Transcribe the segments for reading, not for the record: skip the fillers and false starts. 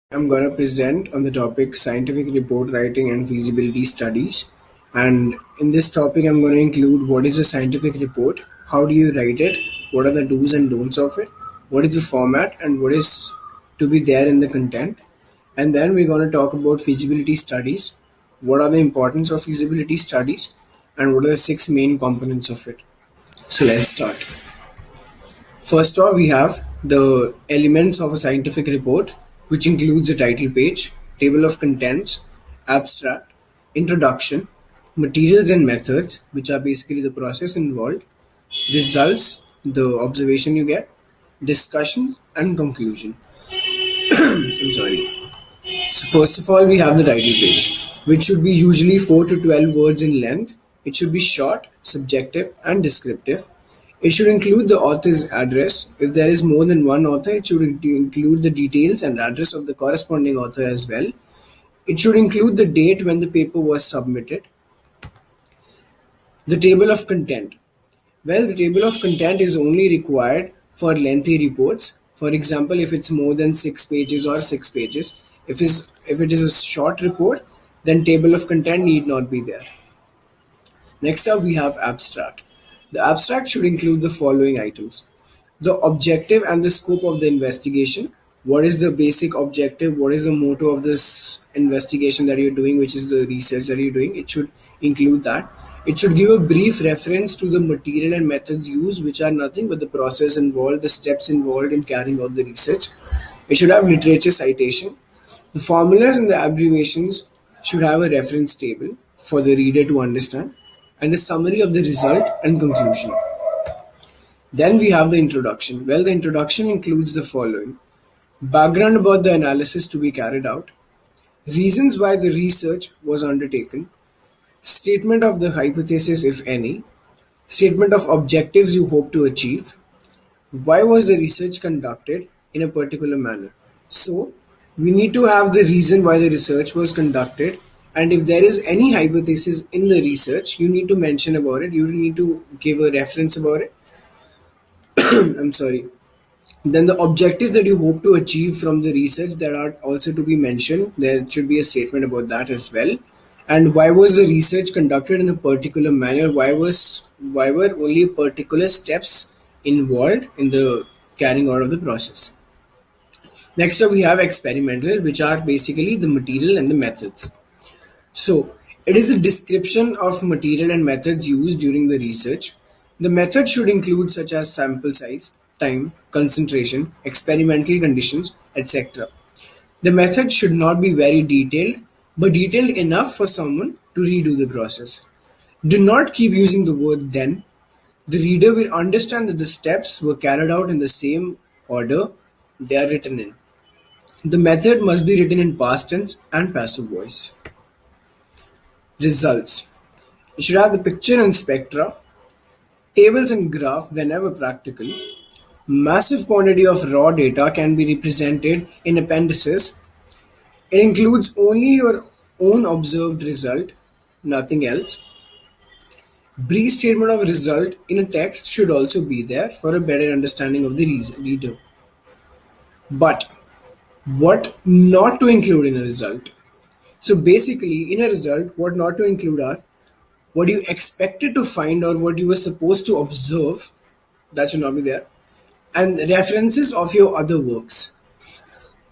I'm going to present on the topic scientific report writing and feasibility studies. And in this topic, I'm going to include what is a scientific report, how do you write it, what are the do's and don'ts of it, what is the format, and what is to be there in the content. And then we're going to talk about feasibility studies, what are the importance of feasibility studies, and what are the six main components of it. So let's start. First off, we have the elements of a scientific report, which includes a title page, table of contents, abstract, introduction, materials and methods, which are basically the process involved, results, the observation you get, discussion, and conclusion. I'm sorry. So first of all, we have the title page, which should be usually 4 to 12 words in length. It should be short, subjective, and descriptive. It should include the author's address. If there is more than one author, it should include the details and address of the corresponding author as well. It should include the date when the paper was submitted. The table of content. Well, the table of content is only required for lengthy reports. For example, if it's more than 6 pages or 6 pages. If it is a short report, then table of content need not be there. Next up, we have abstract. The abstract should include the following items: the objective and the scope of the investigation. What is the basic objective? What is the motto of this investigation that you're doing, which is the research that you're doing? It should include that. It should give a brief reference to the material and methods used, which are nothing but the process involved, the steps involved in carrying out the research. It should have literature citation. The formulas and the abbreviations should have a reference table for the reader to understand, and a summary of the result and conclusion. Then we have the introduction. Well, the introduction includes the following: background about the analysis to be carried out, reasons why the research was undertaken, statement of the hypothesis, if any, statement of objectives you hope to achieve, why was the research conducted in a particular manner. So, we need to have the reason why the research was conducted, and if there is any hypothesis in the research, you need to mention about it, you need to give a reference about it. I'm sorry. Then the objectives that you hope to achieve from the research that are also to be mentioned. There should be a statement about that as well. And why was the research conducted in a particular manner? Why were only particular steps involved in the carrying out of the process? Next up, we have experimental, which are basically the material and the methods. So, it is a description of material and methods used during the research. The method should include such as sample size, time, concentration, experimental conditions, etc. The method should not be very detailed, but detailed enough for someone to redo the process. Do not keep using the word then. The reader will understand that the steps were carried out in the same order they are written in. The method must be written in past tense and passive voice. Results. It should have the picture and spectra, tables and graph whenever practical. Massive quantity of raw data can be represented in appendices. It includes only your own observed result, nothing else. Brief statement of result in a text should also be there for a better understanding of the reader. But what not to include in a result? So basically, in a result, what not to include are what you expected to find or what you were supposed to observe, that should not be there, and references of your other works.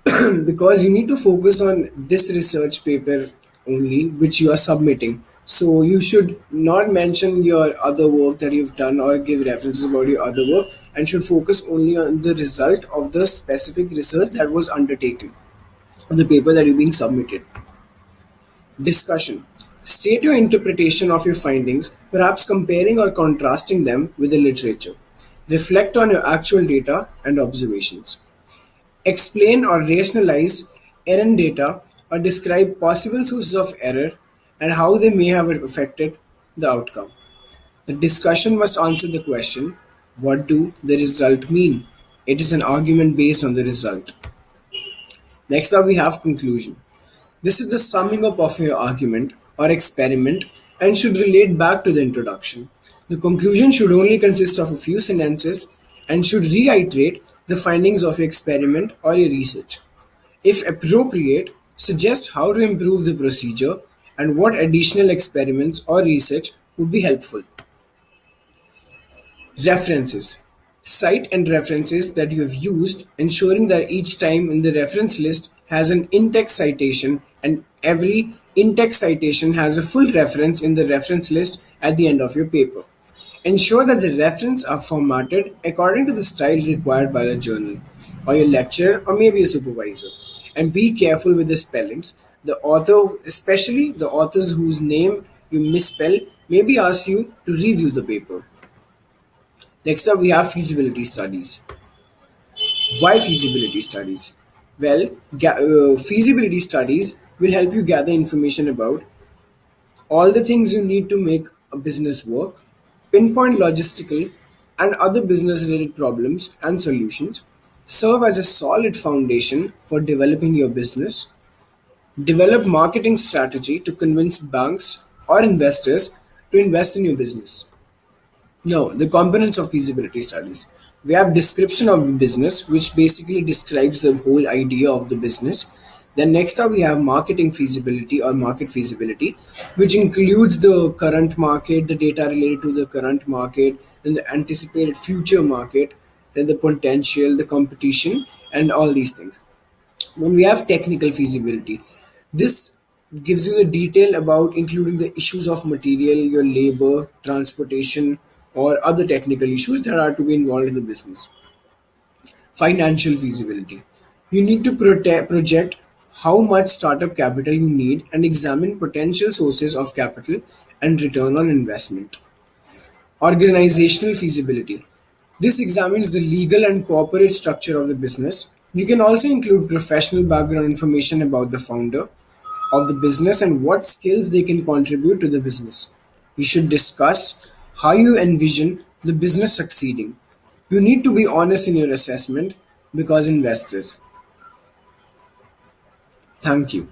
Because you need to focus on this research paper only which you are submitting. So you should not mention your other work that you've done or give references about your other work, and should focus only on the result of the specific research that was undertaken, on the paper that you're being submitted. Discussion. State your interpretation of your findings, perhaps comparing or contrasting them with the literature. Reflect on your actual data and observations. Explain or rationalize errant data or describe possible sources of error and how they may have affected the outcome. The discussion must answer the question, what do the result mean? It is an argument based on the result. Next up, we have conclusion. This is the summing up of your argument or experiment and should relate back to the introduction. The conclusion should only consist of a few sentences and should reiterate the findings of your experiment or your research. If appropriate, suggest how to improve the procedure and what additional experiments or research would be helpful. References. Cite and references that you have used, ensuring that each time in the reference list has an in-text citation and every in-text citation has a full reference in the reference list at the end of your paper. Ensure that the references are formatted according to the style required by the journal, or your lecturer, or maybe a supervisor. And be careful with the spellings. The author, especially the authors whose name you misspell, maybe ask you to review the paper. Next up, we have feasibility studies. Why feasibility studies? Well, feasibility studies will help you gather information about all the things you need to make a business work, pinpoint logistical and other business related problems and solutions, serve as a solid foundation for developing your business, develop marketing strategy to convince banks or investors to invest in your business. No, the components of feasibility studies. We have description of the business, which basically describes the whole idea of the business. Then next up we have marketing feasibility or market feasibility, which includes the current market, the data related to the current market, then the anticipated future market, then the potential, the competition, and all these things. When we have technical feasibility, this gives you the detail about including the issues of material, your labor, transportation, or other technical issues that are to be involved in the business. Financial feasibility. You need to project how much startup capital you need and examine potential sources of capital and return on investment. Organizational feasibility. This examines the legal and corporate structure of the business. You can also include professional background information about the founder of the business and what skills they can contribute to the business. You should discuss how you envision the business succeeding. You need to be honest in your assessment because investors. Thank you.